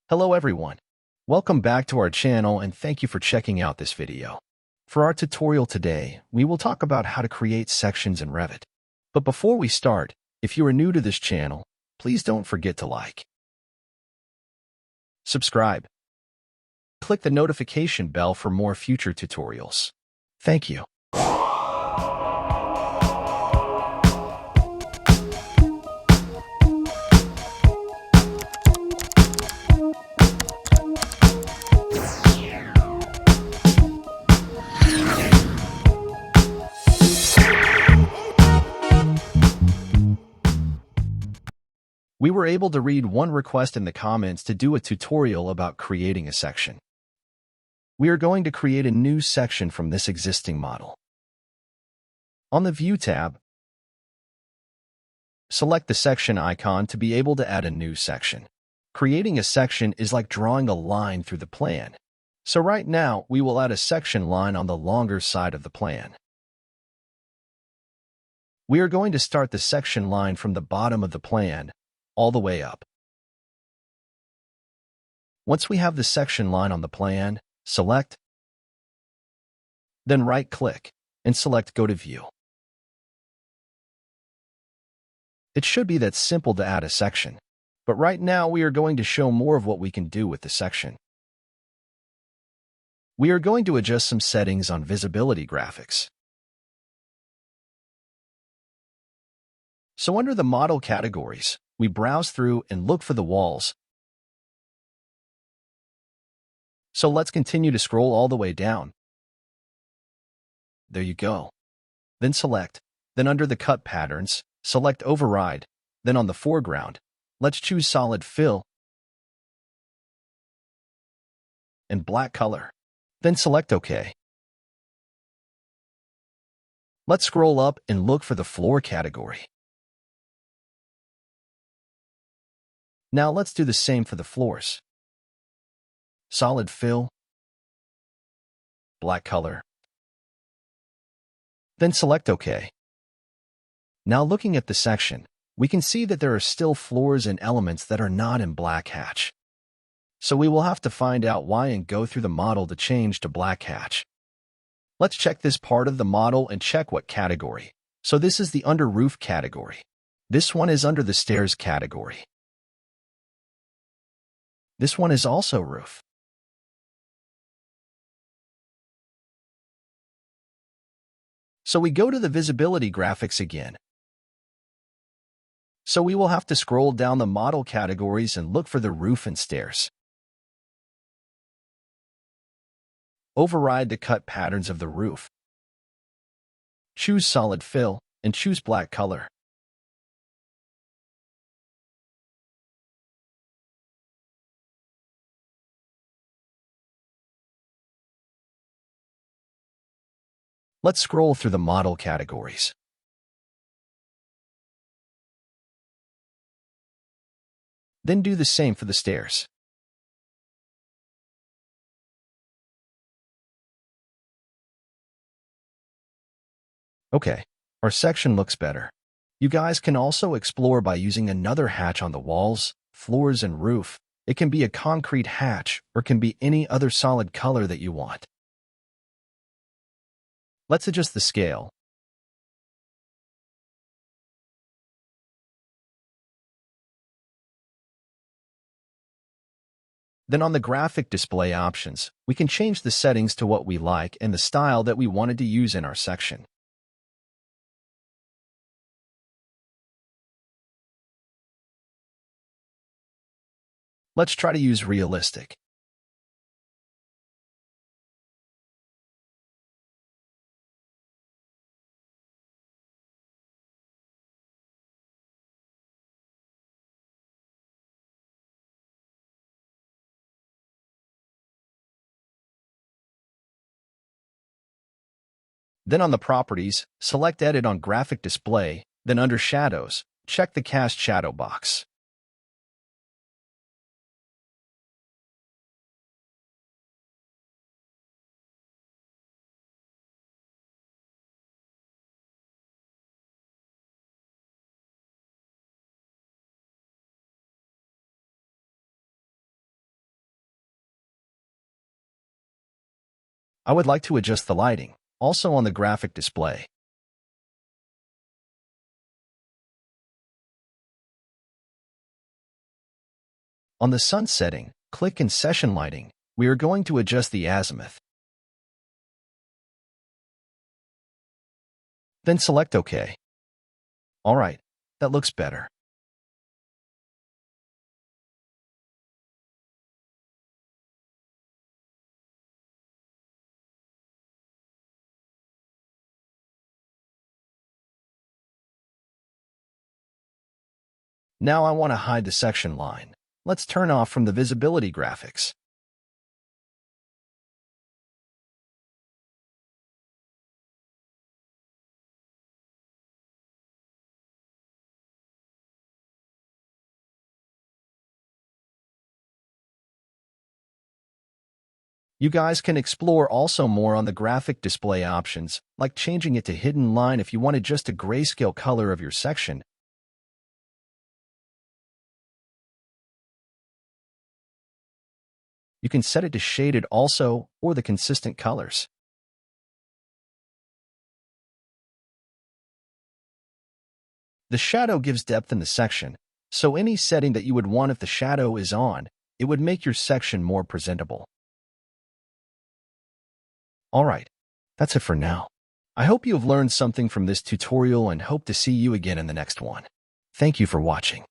Hello everyone. Welcome back to our channel and thank you for checking out this video. For our tutorial today, we will talk about how to create sections in Revit. But before we start, if you are new to this channel, please don't forget to like, subscribe, click the notification bell for more future tutorials. Thank you. We were able to read one request in the comments to do a tutorial about creating a section. We are going to create a new section from this existing model. On the View tab, select the section icon to be able to add a new section. Creating a section is like drawing a line through the plan. So right now, we will add a section line on the longer side of the plan. We are going to start the section line from the bottom of the plan, all the way up. Once we have the section line on the plan, select, then right-click, and select Go to View. It should be that simple to add a section, but right now we are going to show more of what we can do with the section. We are going to adjust some settings on visibility graphics. So under the model categories, we browse through and look for the walls. So let's continue to scroll all the way down. There you go. Then select. Then under the cut patterns, select Override. Then on the foreground, let's choose Solid Fill and black color. Then select OK. Let's scroll up and look for the floor category. Now let's do the same for the floors. Solid Fill, black color. Then select OK. Now looking at the section, we can see that there are still floors and elements that are not in black hatch. So we will have to find out why and go through the model to change to black hatch. Let's check this part of the model and check what category. So this is the under roof category. This one is under the stairs category. This one is also roof. So we go to the visibility graphics again. So we will have to scroll down the model categories and look for the roof and stairs. Override the cut patterns of the roof. Choose Solid Fill and choose black color. Let's scroll through the model categories. Then do the same for the stairs. Okay, our section looks better. You guys can also explore by using another hatch on the walls, floors, and roof. It can be a concrete hatch or can be any other solid color that you want. Let's adjust the scale. Then on the graphic display options, we can change the settings to what we like and the style that we wanted to use in our section. Let's try to use realistic. Then on the properties, select Edit on Graphic Display, then under Shadows, check the Cast Shadow box. I would like to adjust the lighting, also on the graphic display. On the sun setting, click in Session Lighting. We are going to adjust the azimuth. Then select OK. Alright, that looks better. Now I want to hide the section line. Let's turn off from the visibility graphics. You guys can explore also more on the graphic display options, like changing it to hidden line if you wanted just a grayscale color of your section. You can set it to shaded also, or the consistent colors. The shadow gives depth in the section, so any setting that you would want if the shadow is on, it would make your section more presentable. Alright, that's it for now. I hope you have learned something from this tutorial and hope to see you again in the next one. Thank you for watching.